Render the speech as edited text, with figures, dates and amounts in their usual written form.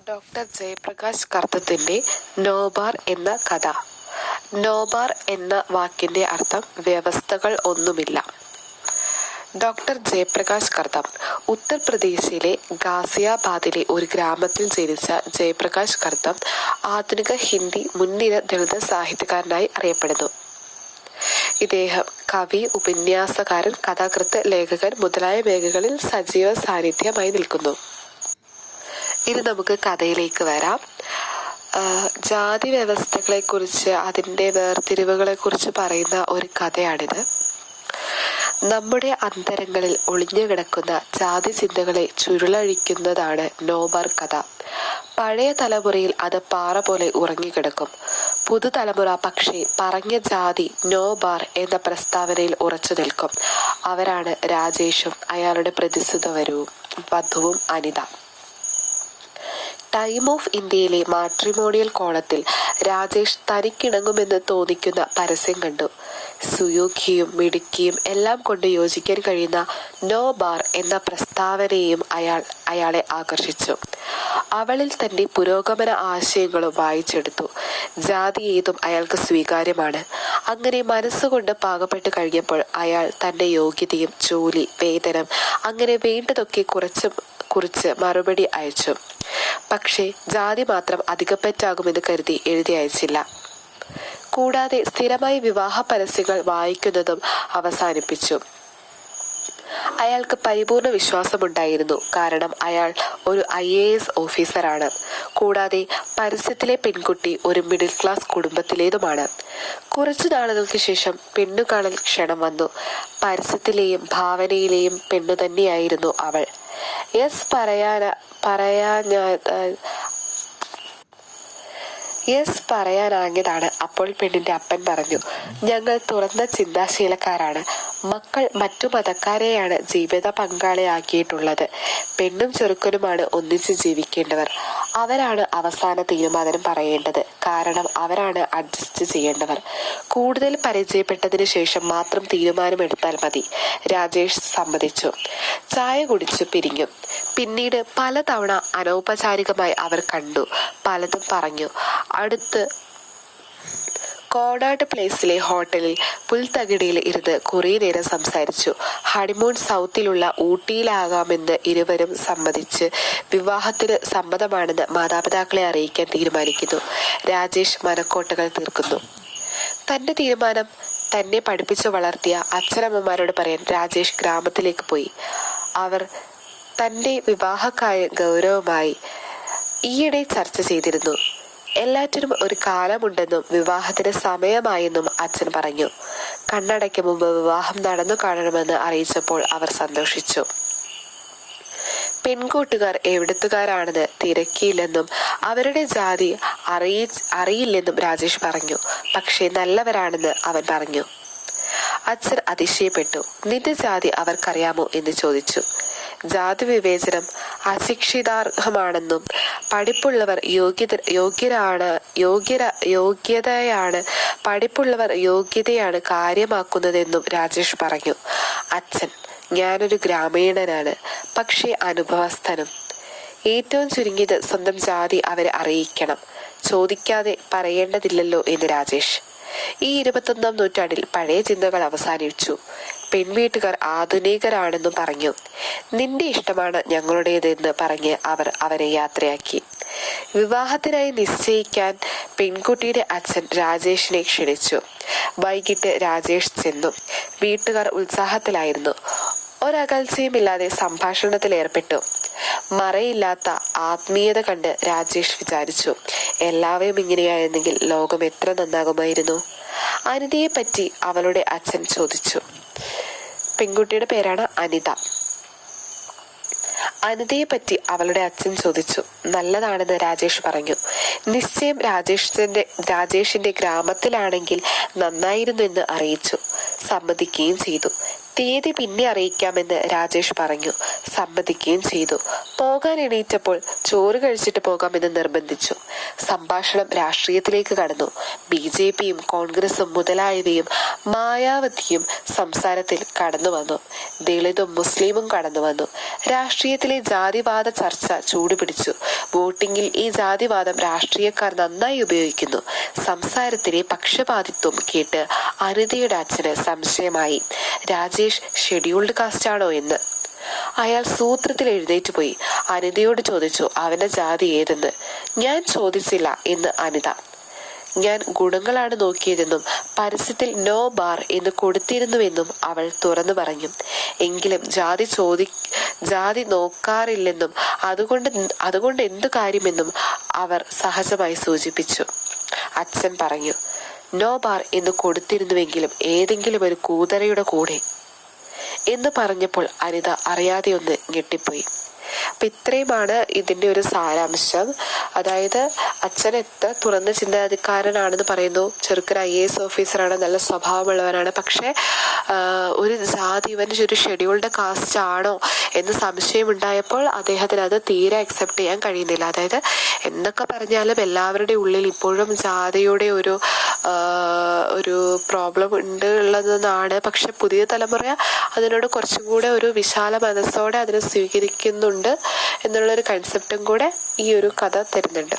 Doctor Jayaprakash കർത്തത്തിൻ്റെ നോബാർ എന്ന കഥ. നോബാർ എന്ന വാക്കിൻ്റെ അർത്ഥം വ്യവസ്ഥകൾ ഒന്നുമില്ല. ഡോക്ടർ ജയപ്രകാശ് കർത്തം ഉത്തർപ്രദേശിലെ ഗാസിയാബാദിലെ ഒരു ഗ്രാമത്തിൽ ജനിച്ച ജയപ്രകാശ് കർത്തം ആധുനിക ഹിന്ദി മുൻനിര ദളിത് സാഹിത്യകാരനായി അറിയപ്പെടുന്നു. ഇദ്ദേഹം കവി, ഉപന്യാസകാരൻ, കഥാകൃത്ത്, ലേഖകൻ മുതലായ മേഖലകളിൽ സജീവ സാന്നിധ്യമായി നിൽക്കുന്നു. ഇനി നമുക്ക് കഥയിലേക്ക് വരാം. ജാതി വ്യവസ്ഥകളെക്കുറിച്ച്, അതിൻ്റെ വേർതിരിവുകളെക്കുറിച്ച് പറയുന്ന ഒരു കഥയാണിത്. നമ്മുടെ അന്തരങ്ങളിൽ ഒളിഞ്ഞു കിടക്കുന്ന ജാതി ചിന്തകളെ ചുരുളഴിക്കുന്നതാണ് നോബാർ കഥ. പഴയ തലമുറയിൽ അത് പാറ പോലെ ഉറങ്ങിക്കിടക്കും. പുതുതലമുറ പക്ഷേ പറഞ്ഞ ജാതി നോബാർ എന്ന പ്രസ്താവനയിൽ ഉറച്ചു നിൽക്കും. അവരാണ് രാജേഷും അയാളുടെ പ്രതിസുത വധുവും അനിത. ടൈം ഓഫ് ഇന്ത്യയിലെ മാട്രിമോണിയൽ കോളത്തിൽ രാജേഷ് തനിക്കിണങ്ങുമെന്ന് തോന്നിക്കുന്ന പരസ്യം കണ്ടു. സുയോഗ്യയും മിടുക്കിയും എല്ലാം കൊണ്ട് യോജിക്കാൻ കഴിയുന്ന നോബാർ എന്ന പ്രസ്താവനയും അയാളെ ആകർഷിച്ചു. അവളിൽ തൻ്റെ പുരോഗമന ആശയങ്ങളും വായിച്ചെടുത്തു. ജാതി ഏതും അയാൾക്ക് സ്വീകാര്യമാണ്. അങ്ങനെ മനസ്സുകൊണ്ട് പാകപ്പെട്ട് കഴിഞ്ഞപ്പോൾ അയാൾ തൻ്റെ യോഗ്യതയും ജോലി, വേതനം അങ്ങനെ വേണ്ടതൊക്കെ കുറിച്ച് മറുപടി അയച്ചു. പക്ഷേ ജാതി മാത്രം അധികപ്പറ്റാകുമെന്ന് കരുതി എഴുതി അയച്ചില്ല. കൂടാതെ സ്ഥിരമായി വിവാഹ പരസ്യങ്ങൾ വായിക്കുന്നതും അവസാനിപ്പിച്ചു. അയാൾക്ക് പരിപൂർണ വിശ്വാസമുണ്ടായിരുന്നു. കാരണം അയാൾ ഒരു IAS ഓഫീസറാണ്. കൂടാതെ പരസ്യത്തിലെ പെൺകുട്ടി ഒരു മിഡിൽ ക്ലാസ് കുടുംബത്തിലേതുമാണ്. കുറച്ചു നാളുകൾക്ക് ശേഷം പെണ്ണുകാണൽ ക്ഷണം വന്നു. പരസ്യത്തിലെയും ഭാവനയിലെയും പെണ്ണു തന്നെയായിരുന്നു അവൾ. യെസ് പറയാനാകിയതാണ്. അപ്പോൾ പെണ്ണിന്റെ അപ്പൻ പറഞ്ഞു, ഞങ്ങൾ തുറന്ന ചിന്താശീലക്കാരാണ്. മക്കൾ മറ്റു മതക്കാരെയാണ് ജീവിത പങ്കാളിയാക്കിയിട്ടുള്ളത്. പെണ്ണും ചെറുക്കനുമാണ് ഒന്നിച്ച് ജീവിക്കേണ്ടവർ. അവരാണ് അവസാന തീരുമാനം പറയേണ്ടത്. കാരണം അവരാണ് അഡ്ജസ്റ്റ് ചെയ്യേണ്ടവർ. കൂടുതൽ പരിചയപ്പെട്ടതിന് ശേഷം മാത്രം തീരുമാനമെടുത്താൽ മതി. രാജേഷ് സമ്മതിച്ചു. ചായ കുടിച്ചു പിരിഞ്ഞു. പിന്നീട് പലതവണ അനൗപചാരികമായി അവർ കണ്ടു. പലതും പറഞ്ഞു. അടുത്ത് കോണാട്ട് പ്ലേസിലെ ഹോട്ടലിൽ പുൽത്തകിടിയിൽ ഇരുന്ന് കുറേ നേരം സംസാരിച്ചു. ഹണിമൂൺ സൗത്തിലുള്ള ഊട്ടിയിലാകാമെന്ന് ഇരുവരും സമ്മതിച്ച് വിവാഹത്തിന് സമ്മതമാണെന്ന് മാതാപിതാക്കളെ അറിയിക്കാൻ തീരുമാനിക്കുന്നു. രാജേഷ് മനക്കോട്ടകൾ തീർക്കുന്നു. തൻ്റെ തീരുമാനം തന്നെ പഠിപ്പിച്ചു വളർത്തിയ അച്ഛനമ്മമാരോട് പറയാൻ രാജേഷ് ഗ്രാമത്തിലേക്ക് പോയി. അവർ തൻ്റെ വിവാഹക്കാര്യം ഗൗരവമായി ഈയിടെ ചർച്ച ചെയ്തിരുന്നു. എല്ലാറ്റിനും ഒരു കാലമുണ്ടെന്നും വിവാഹത്തിന് സമയമായെന്നും അച്ഛൻ പറഞ്ഞു. കണ്ണടയ്ക്ക് മുമ്പ് വിവാഹം നടന്നു കാണണമെന്ന് അറിയിച്ചപ്പോൾ അവർ സന്തോഷിച്ചു. പെൺകൂട്ടുകാർ എവിടുത്തുകാരാണെന്ന് തിരക്കിയില്ലെന്നും അവരുടെ ജാതി അറിയില്ലെന്നും രാജേഷ് പറഞ്ഞു. പക്ഷേ നല്ലവരാണെന്ന് അവൻ പറഞ്ഞു. അച്ഛൻ അതിശയപ്പെട്ടു. നിന്റെ ജാതി അവർക്കറിയാമോ എന്ന് ചോദിച്ചു. ജാതി വിവേചനം അശിക്ഷിതാർഹമാണെന്നും പഠിപ്പുള്ളവർ യോഗ്യതയാണ് കാര്യമാക്കുന്നതെന്നും രാജേഷ് പറഞ്ഞു. അച്ഛൻ, ഞാനൊരു ഗ്രാമീണനാണ്, പക്ഷേ അനുഭവസ്ഥനും. ഏറ്റവും ചുരുങ്ങിയത് സ്വന്തം ജാതി അവരെ അറിയിക്കണം. ചോദിക്കാതെ പറയേണ്ടതില്ലല്ലോ എന്ന് രാജേഷ്. ഈ 21-ാം നൂറ്റാണ്ടിൽ പഴയ ചിന്തകൾ അവസാനിച്ചു. പെൺവീട്ടുകാർ ആധുനികരാണെന്നും പറഞ്ഞു. നിന്റെ ഇഷ്ടമാണ് ഞങ്ങളുടേതെന്ന് പറഞ്ഞ് അവർ അവരെ യാത്രയാക്കി. വിവാഹത്തിനായി നിശ്ചയിക്കാൻ പെൺകുട്ടിയുടെ അച്ഛൻ രാജേഷിനെ ക്ഷണിച്ചു. വൈകിട്ട് രാജേഷ് ചെന്നു. വീട്ടുകാർ ഉത്സാഹത്തിലായിരുന്നു. ഒരകൽച്ചയുമില്ലാതെ സംഭാഷണത്തിൽ ഏർപ്പെട്ടു. മറയില്ലാത്ത ആത്മീയത കണ്ട് രാജേഷ് വിചാരിച്ചു, എല്ലാവരും ഇങ്ങനെയായിരുന്നെങ്കിൽ ലോകം എത്ര നന്നാകുമായിരുന്നു. അനിതയെ പറ്റി അവളുടെ അച്ഛൻ ചോദിച്ചു. പെൺകുട്ടിയുടെ പേരാണ് അനിത. അനിതയെ പറ്റി അവളുടെ അച്ഛൻ ചോദിച്ചു. നല്ലതാണെന്ന് രാജേഷ് പറഞ്ഞു. നിശ്ചയം രാജേഷിന്റെ ഗ്രാമത്തിലാണെങ്കിൽ നന്നായിരുന്നു എന്ന് അറിയിച്ചു. സമ്മതിക്കുകയും ചെയ്തു. തീയതി പിന്നെ അറിയിക്കാമെന്ന് രാജേഷ് പറഞ്ഞു. സമ്മതിക്കുകയും ചെയ്തു. പോകാൻ എണീറ്റപ്പോൾ ചോറ് കഴിച്ചിട്ട് പോകാമെന്ന് നിർബന്ധിച്ചു. സംഭാഷണം രാഷ്ട്രീയത്തിലേക്ക് കടന്നു. BJPയും കോൺഗ്രസും മുതലായവയും മായാവതിയും സംസാരത്തിൽ കടന്നു വന്നു. ദളിതും മുസ്ലിമും കടന്നു വന്നു. രാഷ്ട്രീയത്തിലെ ജാതിവാദ ചർച്ച ചൂടുപിടിച്ചു. വോട്ടിങ്ങിൽ ഈ ജാതിവാദം രാഷ്ട്രീയക്കാർ നന്നായി ഉപയോഗിക്കുന്നു. സംസാരത്തിലെ പക്ഷപാതിത്വം കേട്ട് അനിതയുടെ അച്ഛന് സംശയമായി. രാജേഷ് ഷെഡ്യൂൾഡ് കാസ്റ്റ് ആണോ എന്ന്. അയാൾ സൂത്രത്തിൽ എഴുന്നേറ്റ് പോയി. അനിതയോട് ചോദിച്ചു അവന്റെ ജാതി ഏതെന്ന്. ഞാൻ ചോദിച്ചില്ല എന്ന് അനിത. ഞാൻ ഗുണങ്ങളാണ് നോക്കിയതെന്നും പരസ്യത്തിൽ നോ ബാർ എന്ന് കൊടുത്തിരുന്നുവെന്നും അവൾ തുറന്നു പറഞ്ഞു. എങ്കിലും ജാതി നോക്കാറില്ലെന്നും അതുകൊണ്ട് എന്തു കാര്യമെന്നും അവർ സഹജമായി സൂചിപ്പിച്ചു. അച്ഛൻ പറഞ്ഞു, നോ ബാർ എന്ന് കൊടുത്തിരുന്നുവെങ്കിലും ഏതെങ്കിലും ഒരു കൂതറയുടെ കൂടെ എന്ന് പറഞ്ഞപ്പോൾ അനിത അറിയാതെ ഒന്ന് ഞെട്ടിപ്പോയി. അപ്പം ഇത്രയുമാണ് ഇതിൻ്റെ ഒരു സാരാംശം. അതായത് അച്ഛൻ എത്ര തുറന്ന ചിന്താധികാരനാണെന്ന് പറയുന്നു. ചെറുക്കൻ IAS ഓഫീസറാണ്, നല്ല സ്വഭാവമുള്ളവരാണ്. പക്ഷേ ഒരു ജാതി ഇവൻ്റെ ഒരു ഷെഡ്യൂൾഡ് കാസ്റ്റ് ആണോ എന്ന് സംശയമുണ്ടായപ്പോൾ അദ്ദേഹത്തിന് അത് തീരെ അക്സെപ്റ്റ് ചെയ്യാൻ കഴിയുന്നില്ല. അതായത് എന്തൊക്കെ പറഞ്ഞാലും എല്ലാവരുടെ ഉള്ളിൽ ഇപ്പോഴും ജാതിയുടെ ഒരു പ്രോബ്ലം ഉണ്ട് ഉള്ളതെന്നാണ്. പക്ഷെ പുതിയ തലമുറ അതിനോട് കുറച്ചും കൂടെ ഒരു വിശാല മനസ്സോടെ അതിനെ സ്വീകരിക്കുന്നുണ്ട് എന്നുള്ളൊരു കൺസെപ്റ്റും കൂടെ ഈ ഒരു കഥ തരുന്നുണ്ട്.